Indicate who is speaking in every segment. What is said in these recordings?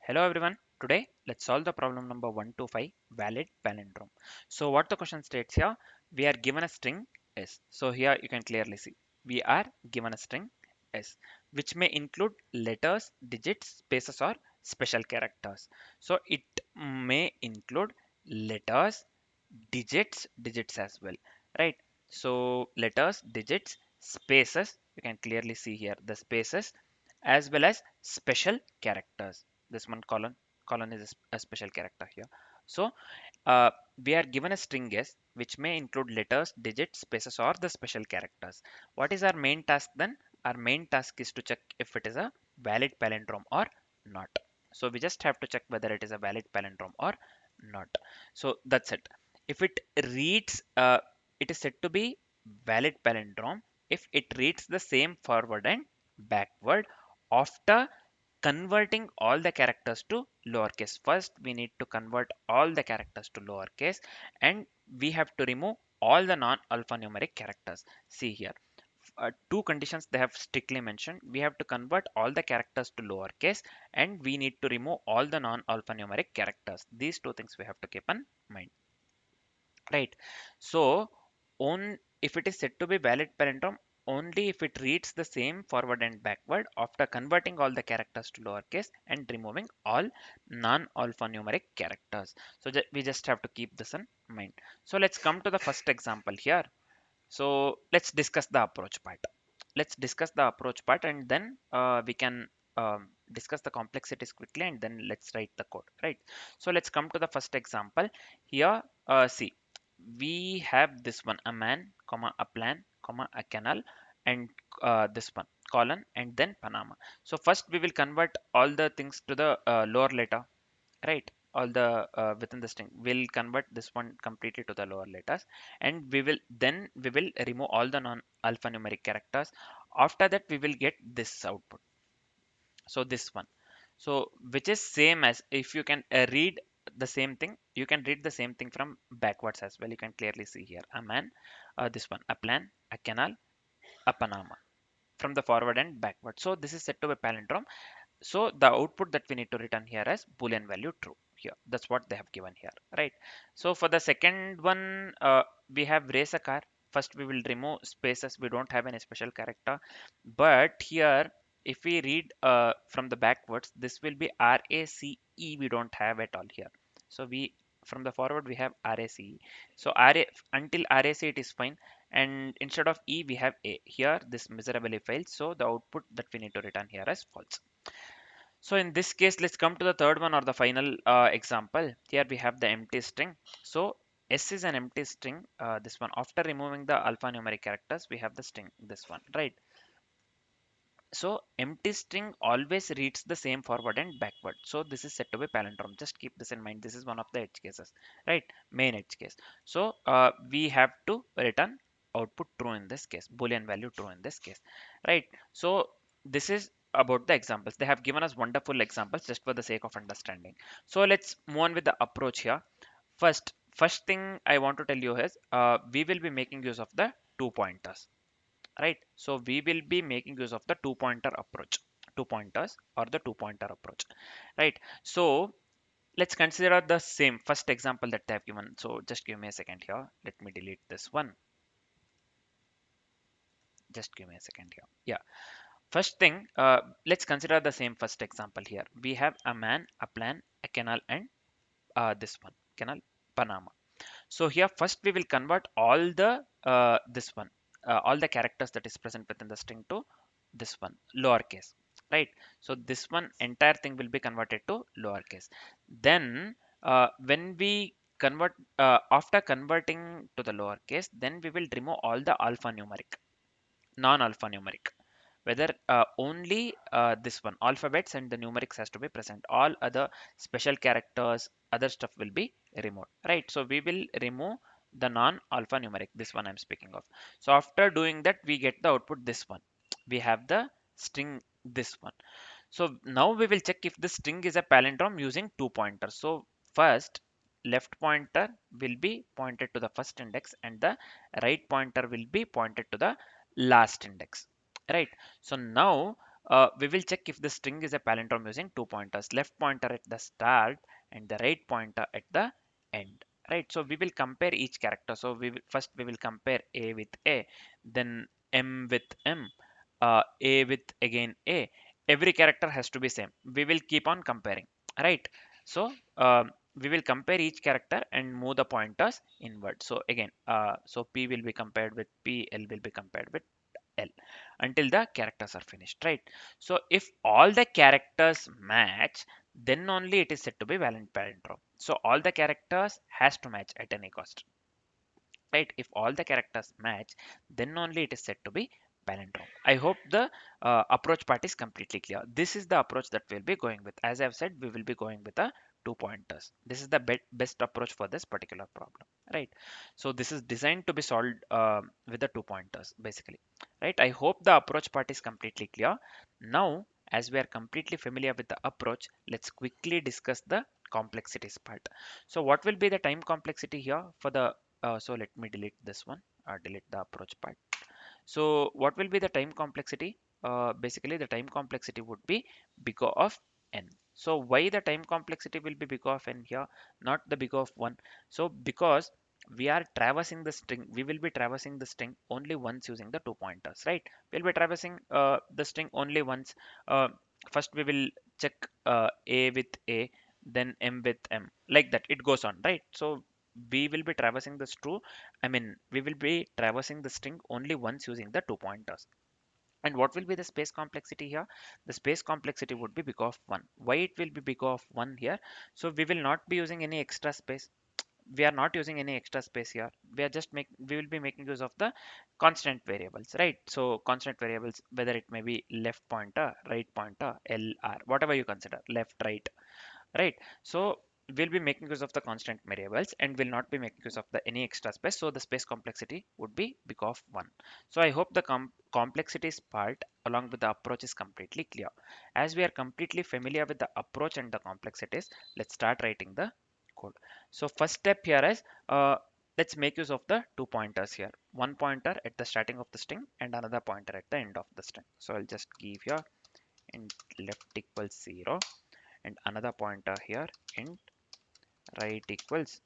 Speaker 1: Hello everyone. Today let's solve the problem number 125 valid palindrome. So what the question states here, we are given a string s. So here you can clearly see we are given a string s which may include letters, digits, spaces or special characters. So it may include letters, digits as well, right? So letters, digits, spaces, you can clearly see here the spaces as well as special characters. This one colon is a special character here. So uh, we are given a string s which may include letters, digits, spaces or the special characters. What is our main task then? Our main task is to check if it is a valid palindrome or not. So we just have to check whether it is a valid palindrome or not. So that's it. If it reads, it is said to be valid palindrome if it reads the same forward and backward after converting all the characters to lowercase. First, we need to convert all the characters to lowercase and we have to remove all the non-alphanumeric characters. See here, two conditions they have strictly mentioned. We have to convert all the characters to lowercase and we need to remove all the non-alphanumeric characters. These two things we have to keep in mind, right? So on if it is said to be valid palindrome only if it reads the same forward and backward after converting all the characters to lowercase and removing all non-alphanumeric characters. So we just have to keep this in mind. So let's come to the first example here. So let's discuss the approach part. Let's discuss the approach part and then we can discuss the complexities quickly and then let's write the code, right? So let's come to the first example here. See, we have this one, a man, comma, a plan, comma, a canal, and this one, colon, and then Panama. So first we will convert all the things to the lower letter, right? All the within the string we'll convert this one completely to the lower letters and we will remove all the non alphanumeric characters. After that we will get this output, so this one, so which is same as if you can read the same thing, you can read the same thing from backwards as well. You can clearly see here a man, this one, a plan, a canal, a Panama, from the forward and backward. So this is set to a palindrome. So the output that we need to return here as boolean value true here. That's what they have given here, right? So for the second one, we have race a car. First we will remove spaces. We don't have any special character, but here if we read from the backwards, this will be RACE. We don't have at all here. So we from the forward we have RACE. So RA until RAC it is fine, and instead of E we have A. Here this miserably fails. So the output that we need to return here is false. So in this case, let's come to the third one or the final example. Here we have the empty string. So S is an empty string. This one, after removing the alphanumeric characters, we have the string, this one, right? So empty string always reads the same forward and backward. So this is set to be palindrome. Just keep this in mind. This is one of the edge cases, right? Main edge case. So we have to return output true in this case, boolean value true in this case, right? So this is about the examples. They have given us wonderful examples just for the sake of understanding. So let's move on with the approach here. First thing I want to tell you is we will be making use of the two pointers, right? So we will be making use of the two pointer approach, two pointers or the two pointer approach, right? So let's consider the same first example that they have given. So just give me a second here, let me delete this one. Just give me a second here. Yeah, first thing, let's consider the same first example here. We have a man, a plan, a canal, and this one, canal, Panama. So here first we will convert all the this one, all the characters that is present within the string to this one, lowercase, right? So this one entire thing will be converted to lowercase. Then when we convert after converting to the lowercase, then we will remove all the alphanumeric, non-alphanumeric, whether only this one alphabets and the numerics has to be present. All other special characters, other stuff will be removed, right? So we will remove the non-alphanumeric, this one I'm speaking of. So after doing that we get the output this one, we have the string this one. So now we will check if the string is a palindrome using two pointers. So first, left pointer will be pointed to the first index and the right pointer will be pointed to the last index, right? So now we will check if the string is a palindrome using two pointers, left pointer at the start and the right pointer at the end. Right, so we will compare each character. So first we will compare a with a, then m with m, a with again a. Every character has to be same. We will keep on comparing. Right, so we will compare each character and move the pointers inward. So again, so p will be compared with p, l will be compared with L until the characters are finished, right? So if all the characters match, then only it is said to be valid palindrome. So all the characters has to match at any cost, right? If all the characters match, then only it is said to be palindrome. I hope the approach part is completely clear. This is the approach that we'll be going with. As I've said, we will be going with a two pointers. This is the best approach for this particular problem, right? So this is designed to be solved with the two pointers basically, right? I hope the approach part is completely clear. Now, as we are completely familiar with the approach, let's quickly discuss the complexities part. So what will be the time complexity here for the so let me delete this one, delete the approach part. So what will be the time complexity? Basically, the time complexity would be big O of n. So why the time complexity will be big O of n here, not the big O of 1? So because we are traversing the string, we will be traversing the string only once using the two pointers, right? We'll be traversing the string only once. Uh, First, we will check a with a, then m with m, like that. It goes on, right? So we will be traversing the string. I mean, we will be traversing the string only once using the two pointers. And what will be the space complexity here? The space complexity would be big O of 1. Why it will be big O of 1 here? So we will not be using any extra space. We are not using any extra space here. We will be making use of the constant variables, right? So constant variables, whether it may be left pointer, right pointer, LR, whatever you consider, left, right, right? So we'll be making use of the constant variables and will not be making use of the any extra space, so the space complexity would be big of 1. So I hope the complexities part along with the approach is completely clear. As we are completely familiar with the approach and the complexities, let's start writing the code. So first step here is, let's make use of the two pointers here, one pointer at the starting of the string and another pointer at the end of the string. So I'll just give here int left equals 0 and another pointer here int right equals,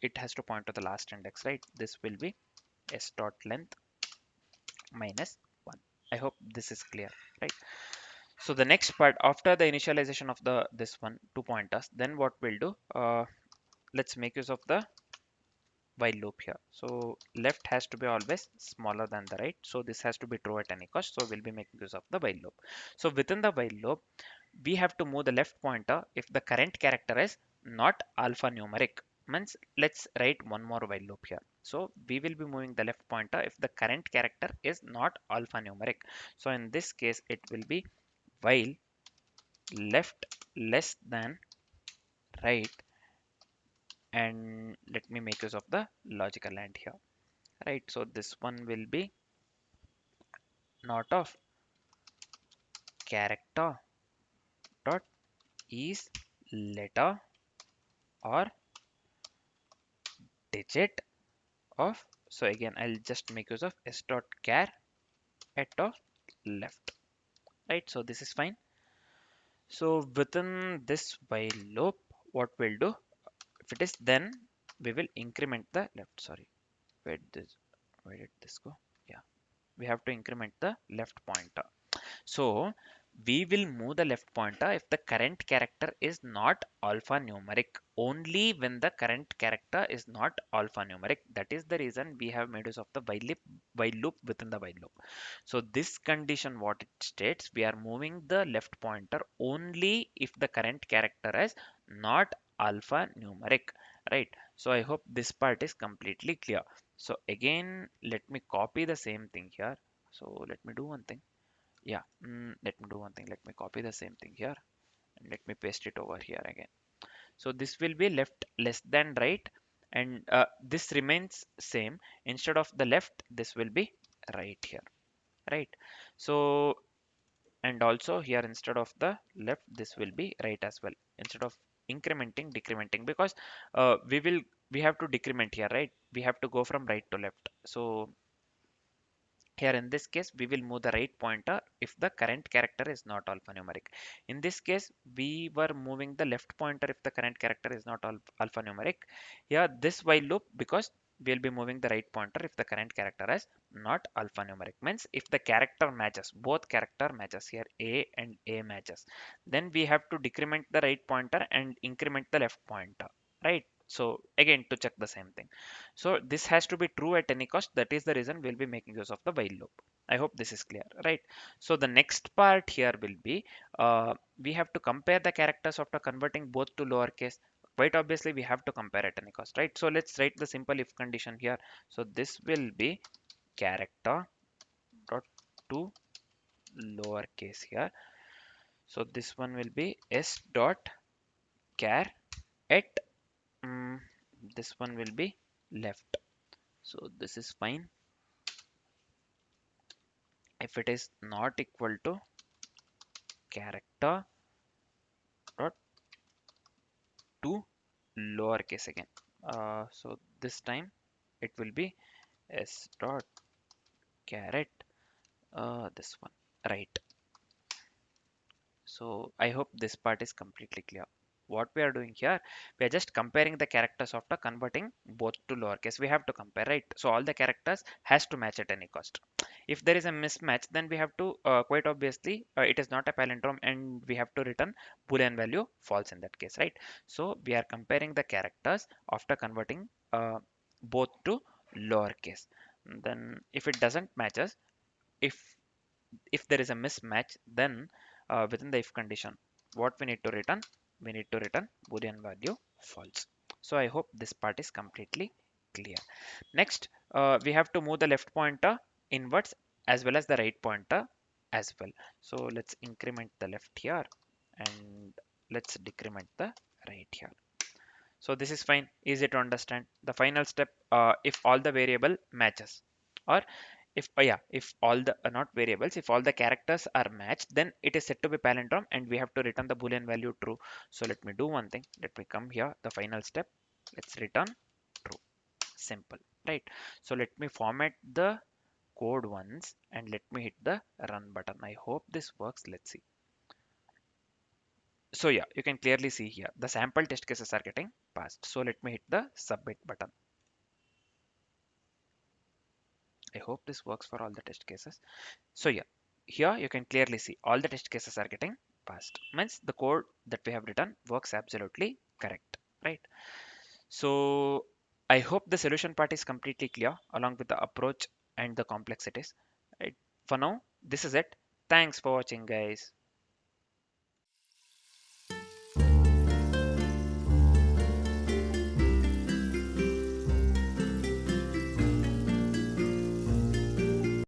Speaker 1: it has to point to the last index, right? This will be s dot length minus 1. I hope this is clear, right? So the next part after the initialization of the this one two pointers, then what we'll do, let's make use of the while loop here. So left has to be always smaller than the right, so this has to be true at any cost, so we'll be making use of the while loop. So within the while loop, we have to move the left pointer if the current character is not alphanumeric. Means let's write one more while loop here. So we will be moving the left pointer if the current character is not alphanumeric. So in this case it will be while left less than right, and let me make use of the logical and here, right? So this one will be not of character dot is letter or digit of, so again I'll just make use of s dot char at of left, right? So this is fine. So within this while loop, what we'll do, if it is, then we will increment the left, sorry, where this, where did this go? Yeah, we have to increment the left pointer. So we will move the left pointer if the current character is not alphanumeric. Only when the current character is not alphanumeric. That is the reason we have made use of the while loop within the while loop. So this condition what it states, we are moving the left pointer only if the current character is not alphanumeric, right? So I hope this part is completely clear. So again, let me copy the same thing here. So let me do one thing. Yeah, let me do one thing. Let me copy the same thing here and let me paste it over here again. So this will be left less than right, and this remains same. Instead of the left, this will be right here, right? So and also here instead of the left, this will be right as well. Instead of incrementing, decrementing, because we have to decrement here, right? We have to go from right to left. So Here in this case, we will move the right pointer if the current character is not alphanumeric. In this case, we were moving the left pointer if the current character is not alphanumeric. Here, this while loop, because we'll be moving the right pointer if the current character is not alphanumeric. Means if the character matches, both character matches here, A and A matches, then we have to decrement the right pointer and increment the left pointer, right? So again, to check the same thing. So this has to be true at any cost. That is the reason we'll be making use of the while loop. I hope this is clear, right? So the next part here will be we have to compare the characters after converting both to lowercase. Quite obviously, we have to compare at any cost, right? So let's write the simple if condition here. So this will be character dot to lowercase here. So this one will be s dot char at this one will be left. So this is fine. If it is not equal to character dot to lowercase again, so this time it will be s dot caret this one, right? So I hope this part is completely clear. What we are doing here, we are just comparing the characters after converting both to lowercase. We have to compare, right? So all the characters has to match at any cost. If there is a mismatch, then we have to quite obviously it is not a palindrome and we have to return boolean value false in that case, right? So we are comparing the characters after converting both to lowercase. Then if it doesn't matches, if if there is a mismatch, then within the if condition, what we need to return, we need to return boolean value false. So I hope this part is completely clear. Next, we have to move the left pointer inwards as well as the right pointer as well. So let's increment the left here and let's decrement the right here. So this is fine, easy to understand. The final step, if all the variable matches, or if yeah, if all the not variables, if all the characters are matched, then it is said to be palindrome and we have to return the boolean value true. So let me do one thing. Let me come here, the final step. Let's return true. Simple, right? So let me format the code once and let me hit the run button. I hope this works. Let's see. So yeah, you can clearly see here the sample test cases are getting passed. So let me hit the submit button. I hope this works for all the test cases. So yeah, here you can clearly see all the test cases are getting passed. Means the code that we have written works absolutely correct, right? So I hope the solution part is completely clear along with the approach and the complexities. Right? For now, this is it. Thanks for watching, guys.